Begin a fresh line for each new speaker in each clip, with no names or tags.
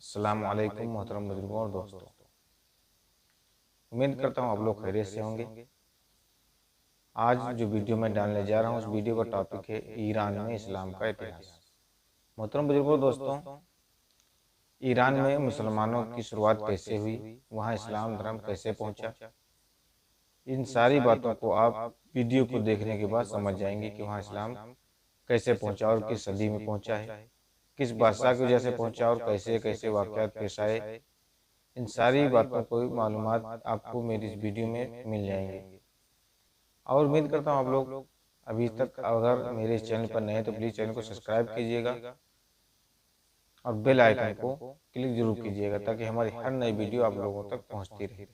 अस्सलाम वालेकुम मोहतरम बुजुर्गों और दोस्तों, उम्मीद करता हूँ आप लोग खैरियत से होंगे। आज जो वीडियो मैं डालने जा रहा हूँ उस वीडियो का टॉपिक है ईरान में इस्लाम का इतिहास। मोहतरम बुजुर्गों और दोस्तों, ईरान में मुसलमानों की शुरुआत कैसे हुई, वहाँ इस्लाम धर्म कैसे पहुँचा, इन सारी बातों को आप वीडियो को देखने के बाद समझ जाएंगे कि वहाँ इस्लाम कैसे पहुँचा और किस सदी में पहुँचा है, किस बादशाह की वजह से पहुँचा और कैसे कैसे वाक़यात पेश आए। इन सारी बातों को मालूमात आपको मेरी इस वीडियो में मिल जाएंगे। और उम्मीद करता हूँ आप लोग अभी तक अगर मेरे चैनल पर नए हैं तो प्लीज़ चैनल को सब्सक्राइब कीजिएगा और बेल आइकन को क्लिक जरूर कीजिएगा ताकि हमारी हर नई वीडियो आप लोगों तक पहुँचती रहे।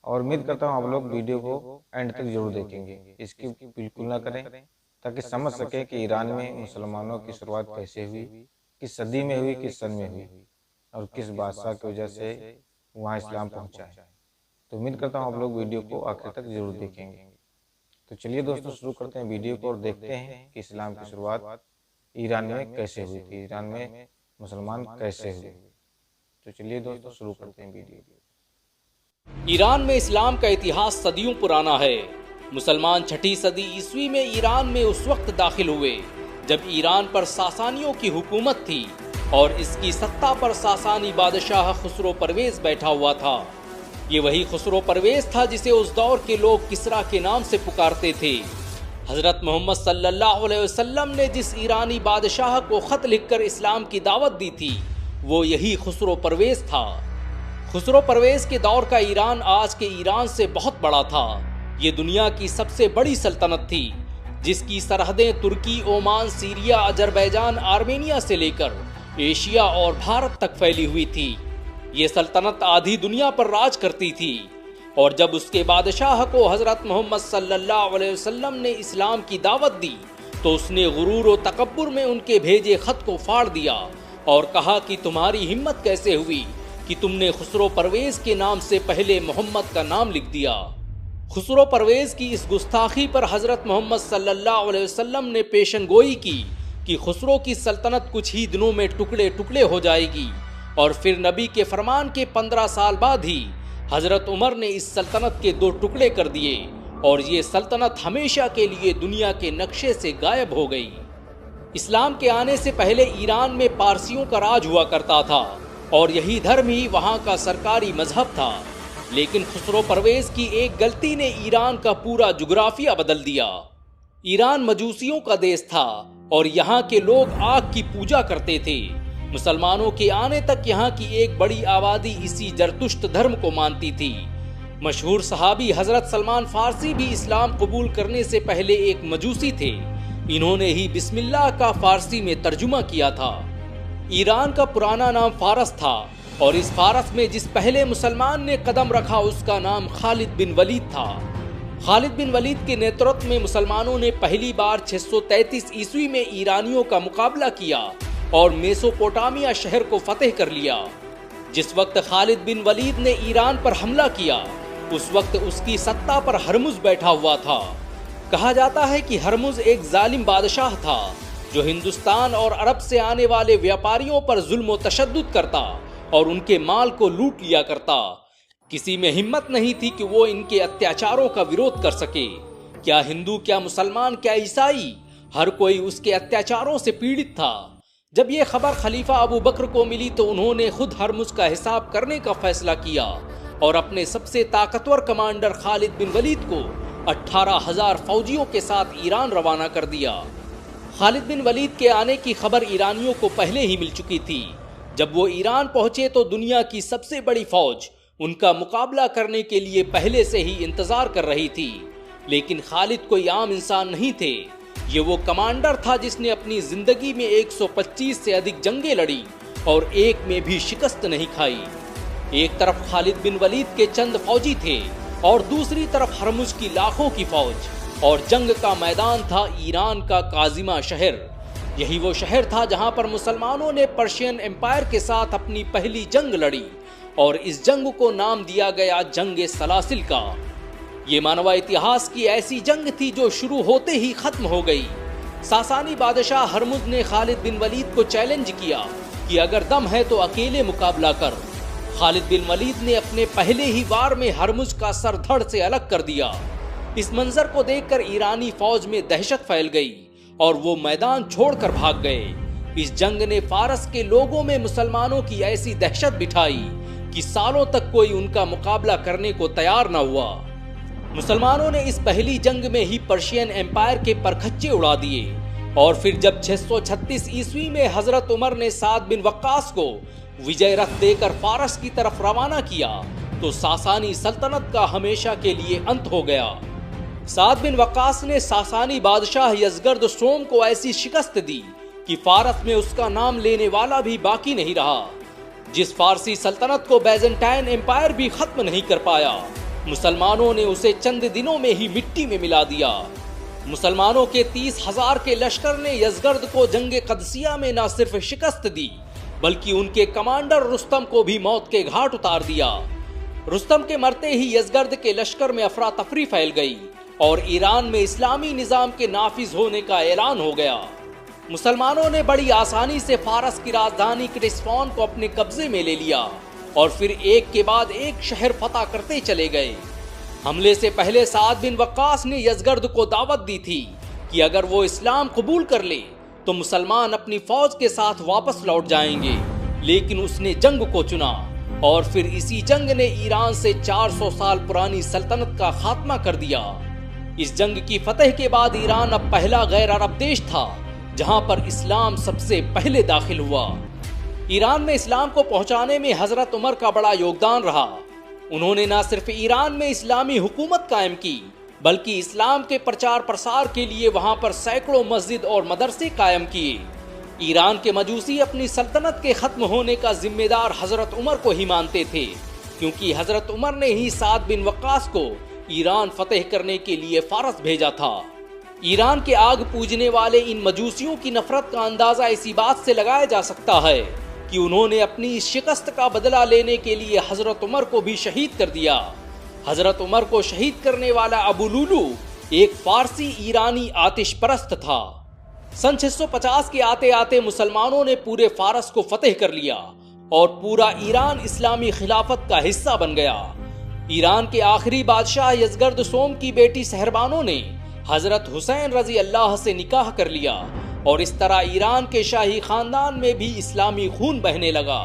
और उम्मीद करता हूँ आप लोग वीडियो को एंड तक जरूर देखेंगे, इसकी बिल्कुल ना करें ताकि समझ सकें कि ईरान में मुसलमानों की शुरुआत कैसे हुई, किस सदी में हुई, किस सन में हुई और किस बादशाह की वजह से वहाँ इस्लाम पहुँचा है। तो उम्मीद करता हूँ आप लोग वीडियो को आखिर तक जरूर देखेंगे। तो चलिए दोस्तों शुरू करते हैं वीडियो को और देखते हैं कि इस्लाम की शुरुआत ईरान में कैसे हुई थी, ईरान में मुसलमान कैसे हुए। तो चलिए दोस्तों शुरू करते हैं वीडियो।
ईरान में इस्लाम का इतिहास सदियों पुराना है। मुसलमान 6ठी सदी ईस्वी में ईरान में उस वक्त दाखिल हुए जब ईरान पर सासानियों की हुकूमत थी और इसकी सत्ता पर सासानी बादशाह खुसरो परवेज बैठा हुआ था। ये वही खुसरो परवेज था जिसे उस दौर के लोग किसरा के नाम से पुकारते थे। हजरत मोहम्मद सल्लल्लाहु अलैहि वसल्लम ने जिस ईरानी बादशाह को खत लिखकर इस्लाम की दावत दी थी वो यही खुसरो परवेज था। खुसरो परवेज के दौर का ईरान आज के ईरान से बहुत बड़ा था। ये दुनिया की सबसे बड़ी सल्तनत थी जिसकी सरहदें तुर्की, ओमान, सीरिया, अजरबैजान, आर्मेनिया से लेकर एशिया और भारत तक फैली हुई थी। ये सल्तनत आधी दुनिया पर राज करती थी और जब उसके बादशाह को हजरत मोहम्मद सल्लल्लाहु अलैहि वसल्लम ने इस्लाम की दावत दी तो उसने गुरूर और तकब्बुर में उनके भेजे खत को फाड़ दिया और कहा कि तुम्हारी हिम्मत कैसे हुई कि तुमने खुसरो परवेज के नाम से पहले मोहम्मद का नाम लिख दिया। खुसरो परवेज की इस गुस्ताखी पर हजरत मोहम्मद सल्लल्लाहु अलैहि वसल्लम ने पेशनगोई की कि खुसरो की सल्तनत कुछ ही दिनों में टुकड़े टुकड़े हो जाएगी और फिर नबी के फरमान के 15 साल बाद ही हजरत उमर ने इस सल्तनत के 2 टुकड़े कर दिए और ये सल्तनत हमेशा के लिए दुनिया के नक्शे से गायब हो गई। इस्लाम के आने से पहले ईरान में पारसियों का राज हुआ करता था और यही धर्म ही वहाँ का सरकारी मजहब था। लेकिन खुसरो परवेज की एक गलती ने ईरान का पूरा जुग्राफिया बदल दिया। ईरान मजूसियों का देश था और यहाँ के लोग आग की पूजा करते थे। मुसलमानों के आने तक यहाँ की एक बड़ी आबादी इसी जरतुश्त धर्म को मानती थी। मशहूर सहाबी हजरत सलमान फारसी भी इस्लाम कबूल करने से पहले एक मजूसी थे। इन्होंने ही बिस्मिल्लाह का फारसी में तर्जुमा किया था। ईरान का पुराना नाम फारस था और इस फारस में जिस पहले मुसलमान ने कदम रखा उसका नाम खालिद बिन वलीद था। खालिद बिन वलीद के नेतृत्व में मुसलमानों ने पहली बार 633 ईस्वी में ईरानियों का मुकाबला किया और मेसोपोटामिया शहर को फतेह कर लिया। जिस वक्त खालिद बिन वलीद ने ईरान पर हमला किया उस वक्त उसकी सत्ता पर हरमुज बैठा हुआ था। कहा जाता है कि हरमुज एक जालिम बादशाह था जो हिंदुस्तान और अरब से आने वाले व्यापारियों पर जुल्म व तशद्दुद करता और उनके माल को लूट लिया करता। किसी में हिम्मत नहीं थी कि वो इनके अत्याचारों का विरोध कर सके। क्या हिंदू, क्या मुसलमान, क्या ईसाई, हर कोई उसके अत्याचारों से पीड़ित था। जब ये खबर खलीफा अबू बकर को मिली तो उन्होंने खुद हरमुज का हिसाब करने का फैसला किया और अपने सबसे ताकतवर कमांडर खालिद बिन वलीद को 18,000 फौजियों के साथ ईरान रवाना कर दिया। खालिद बिन वलीद के आने की खबर ईरानियों को पहले ही मिल चुकी थी। जब वो ईरान पहुंचे तो दुनिया की सबसे बड़ी फौज उनका मुकाबला करने के लिए पहले से ही इंतजार कर रही थी। लेकिन खालिद कोई आम इंसान नहीं थे। ये वो कमांडर था जिसने अपनी जिंदगी में 125 से अधिक जंगें लड़ी और एक में भी शिकस्त नहीं खाई। एक तरफ खालिद बिन वलीद के चंद फौजी थे और दूसरी तरफ हरमुज की लाखों की फौज और जंग का मैदान था ईरान का काजिमा शहर। यही वो शहर था जहां पर मुसलमानों ने पर्शियन एम्पायर के साथ अपनी पहली जंग लड़ी और इस जंग को नाम दिया गया जंग सलासिल का। ये मानवा इतिहास की ऐसी जंग थी जो शुरू होते ही खत्म हो गई। सासानी बादशाह हरमुज ने खालिद बिन वलीद को चैलेंज किया कि अगर दम है तो अकेले मुकाबला कर। खालिद बिन वलीद ने अपने पहले ही वार में हरमुज का सर धड़ से अलग कर दिया। इस मंजर को देखकर ईरानी फौज में दहशत फैल गई और वो मैदान छोड़कर भाग गए। इस जंग ने फारस के लोगों में मुसलमानों की ऐसी दहशत बिठाई कि सालों तक कोई उनका मुकाबला करने को तैयार न हुआ। मुसलमानों ने इस पहली जंग में ही पर्शियन एम्पायर के परखच्चे उड़ा दिए और फिर जब 636 ईस्वी में हजरत उमर ने साद बिन वक्कास को विजय रथ देकर फारस की तरफ रवाना किया तो सासानी सल्तनत का हमेशा के लिए अंत हो गया। साद बिन वक्कास ने सासानी बादशाह यजगर्द सोम को ऐसी शिकस्त दी कि फारस में उसका नाम लेने वाला भी बाकी नहीं रहा। जिस फारसी सल्तनत को बैजेंटाइन एम्पायर भी खत्म नहीं कर पाया, मुसलमानों ने उसे चंद दिनों में ही मिट्टी में मिला दिया। मुसलमानों के 30,000 के लश्कर ने यजगर्द को जंगे कदसिया में न सिर्फ शिकस्त दी बल्कि उनके कमांडर रुस्तम को भी मौत के घाट उतार दिया। रुस्तम के मरते ही यजगर्द के लश्कर में अफरा तफरी फैल गई और ईरान में इस्लामी निजाम के नाफिज होने का ऐलान हो गया। मुसलमानों ने बड़ी आसानी से फारस की राजधानी क्रिस्फॉन को अपने कब्जे में ले लिया और फिर एक के बाद एक शहर फतह करते चले गए। हमले से पहले साद बिन वक्कास ने यजगर्द को दावत दी थी कि अगर वो इस्लाम कबूल कर ले तो मुसलमान अपनी फौज के साथ वापस लौट जाएंगे, लेकिन उसने जंग को चुना और फिर इसी जंग ने ईरान से 400 साल पुरानी सल्तनत का खात्मा कर दिया। इस जंग की फतह के बाद ईरान अब पहला गैर अरब देश था जहां पर इस्लाम सबसे पहले दाखिल हुआ। ईरान में इस्लाम को पहुंचाने में हजरत उमर का बड़ा योगदान रहा। उन्होंने न सिर्फ ईरान में इस्लामी हुकूमत कायम की बल्कि इस्लाम के प्रचार प्रसार के लिए वहां पर सैकड़ों मस्जिद और मदरसे कायम किए। ईरान के मजूसी अपनी सल्तनत के खत्म होने का जिम्मेदार हजरत उमर को ही मानते थे, क्योंकि हजरत उमर ने ही साद बिन वक्कास को ईरान फतेह करने के लिए फारस भेजा था। ईरान के आग पूजने वाले इन मजूसियों की नफरत का अंदाजा इसी बात से लगाया जा सकता है कि उन्होंने अपनी इस शिकस्त का बदला लेने के लिए हजरत उमर को भी शहीद कर दिया। हजरत उमर को शहीद करने वाला अबू लुलू एक फारसी ईरानी आतिश परस्त था। सन 650 के आते आते मुसलमानों ने पूरे फारस को फतेह कर लिया और पूरा ईरान इस्लामी खिलाफत का हिस्सा बन गया। ईरान के आखिरी बादशाह यजगर्द सोम की बेटी सहरबानो ने हजरत हुसैन रजी अल्लाह से निकाह कर लिया और इस तरह ईरान के शाही खानदान में भी इस्लामी खून बहने लगा।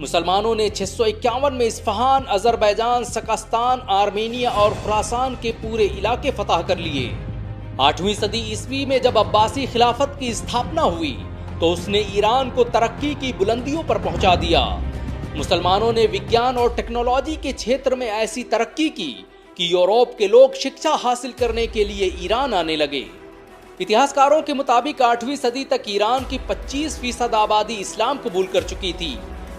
मुसलमानों ने 651 में इस्फहान, अजरबैजान, सकस्तान, आर्मेनिया और खुरासान के पूरे इलाके फतह कर लिए। 8वीं सदी ईस्वी में जब अब्बासी खिलाफत की स्थापना हुई तो उसने ईरान को तरक्की की बुलंदियों पर पहुंचा दिया। मुसलमानों ने विज्ञान और टेक्नोलॉजी के क्षेत्र में ऐसी तरक्की की कि यूरोप के लोग शिक्षा हासिल करने के लिए ईरान आने लगे। इतिहासकारों के मुताबिक 8वीं सदी तक ईरान की 25% आबादी इस्लाम कबूल कर चुकी थी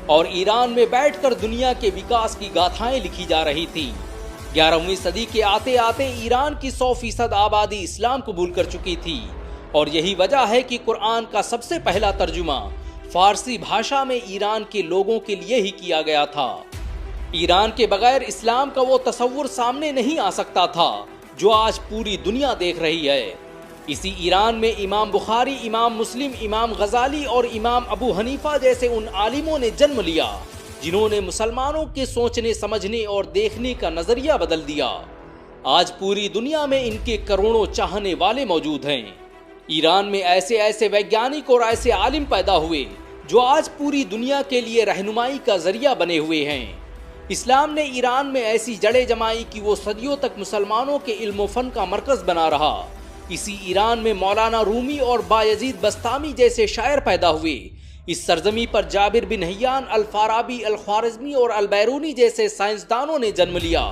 और ईरान में बैठकर दुनिया के विकास की गाथाएं लिखी जा रही थी। 11वीं सदी के आते आते ईरान की 100% आबादी इस्लाम कबूल कर चुकी थी और यही वजह है कि कुरान का सबसे पहला तर्जुमा फारसी भाषा में ईरान के लोगों के लिए ही किया गया था। ईरान के बगैर इस्लाम का वो तस्वुर सामने नहीं आ सकता था जो आज पूरी दुनिया देख रही है। इसी ईरान में इमाम बुखारी, इमाम मुस्लिम, इमाम गजाली और इमाम अबू हनीफा जैसे उन आलिमों ने जन्म लिया जिन्होंने मुसलमानों के सोचने, समझने और देखने का नजरिया बदल दिया। आज पूरी दुनिया में इनके करोड़ों चाहने वाले मौजूद हैं। ईरान में ऐसे ऐसे वैज्ञानिक और ऐसे आलिम पैदा हुए जो आज पूरी दुनिया के लिए रहनुमाई का जरिया बने हुए हैं। इस्लाम ने ईरान में ऐसी जड़ें जमाई कि वो सदियों तक मुसलमानों के इल्म फन का मरकज बना रहा। इसी ईरान में मौलाना रूमी और बायजीद बस्तामी जैसे शायर पैदा हुए। इस सरजमी पर जाबिर बिन हय्यान, अल फाराबी, अल ख्वारिज़मी और अल बैरूनी जैसे साइंसदानों ने जन्म लिया,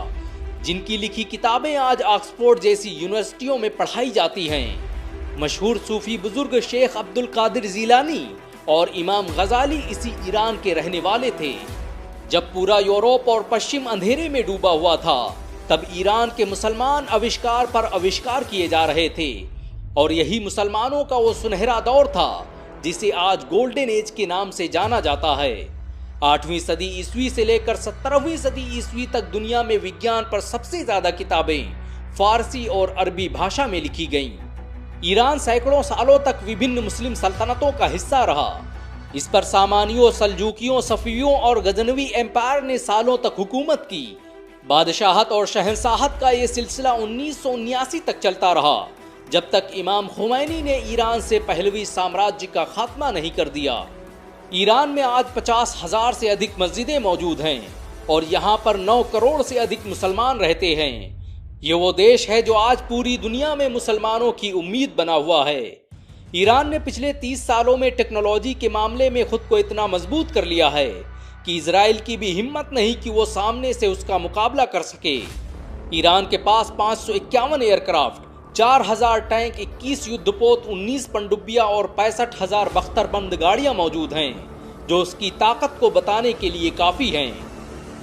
जिनकी लिखी किताबें आज ऑक्सफोर्ड जैसी यूनिवर्सिटियों में पढ़ाई जाती हैं। मशहूर सूफी बुजुर्ग शेख अब्दुल कादिर जीलानी और इमाम गजाली इसी ईरान के रहने वाले थे। जब पूरा यूरोप और पश्चिम अंधेरे में डूबा हुआ था तब ईरान के मुसलमान आविष्कार पर आविष्कार किए जा रहे थे और यही मुसलमानों का वो सुनहरा दौर था जिसे आज गोल्डन एज के नाम से जाना जाता है। 8वीं सदी ईस्वी से लेकर 17वीं सदी ईस्वी तक दुनिया में विज्ञान पर सबसे ज्यादा किताबें फारसी और अरबी भाषा में लिखी गईं। ईरान सैकड़ों सालों तक विभिन्न मुस्लिम सल्तनतों का हिस्सा रहा, इस पर सामानियों, सल्जूकियों, सफियों और गजनवी एम्पायर ने सालों तक हुकूमत की। बादशाहत और शहंशाहत का ये सिलसिला 1979 तक चलता रहा, जब तक इमाम खुमैनी ने ईरान से पहलवी साम्राज्य का खात्मा नहीं कर दिया। ईरान में आज 50,000 से अधिक मस्जिदें मौजूद हैं और यहाँ पर 9 करोड़ से अधिक मुसलमान रहते हैं। ये वो देश है जो आज पूरी दुनिया में मुसलमानों की उम्मीद बना हुआ है। ईरान ने पिछले 30 सालों में टेक्नोलॉजी के मामले में खुद को इतना मजबूत कर लिया है कि इजराइल की भी हिम्मत नहीं कि वो सामने से उसका मुकाबला कर सके। ईरान के पास 551 एयरक्राफ्ट, 4,000 टैंक, 21 युद्धपोत, 19 पनडुब्बियां और 65,000 बख्तरबंद गाड़ियां मौजूद हैं, जो उसकी ताकत को बताने के लिए काफी हैं।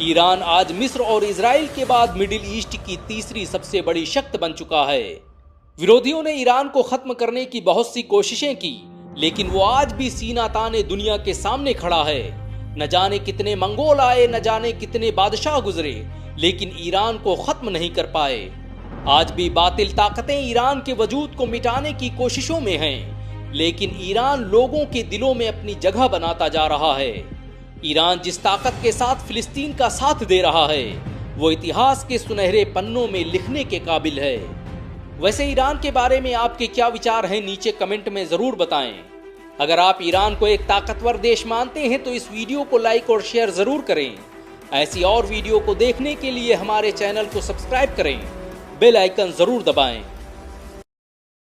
ईरान आज मिस्र और इजराइल के बाद मिडिल ईस्ट की तीसरी सबसे बड़ी शक्ति बन चुका है। विरोधियों ने ईरान को खत्म करने की बहुत सी कोशिशें की, लेकिन वो आज भी सीना ताने दुनिया के सामने खड़ा है। न जाने कितने मंगोल आए, न जाने कितने बादशाह गुजरे, लेकिन ईरान को खत्म नहीं कर पाए। आज भी बातिल ताकतें ईरान के वजूद को मिटाने की कोशिशों में हैं, लेकिन ईरान लोगों के दिलों में अपनी जगह बनाता जा रहा है। ईरान जिस ताकत के साथ फिलिस्तीन का साथ दे रहा है, वो इतिहास के सुनहरे पन्नों में लिखने के काबिल है। वैसे ईरान के बारे में आपके क्या विचार हैं, नीचे कमेंट में जरूर बताएं। अगर आप ईरान को एक ताकतवर देश मानते हैं तो इस वीडियो को लाइक और शेयर जरूर करें। ऐसी और वीडियो को देखने के लिए हमारे चैनल को सब्सक्राइब करें, बेल आइकन जरूर दबाएं।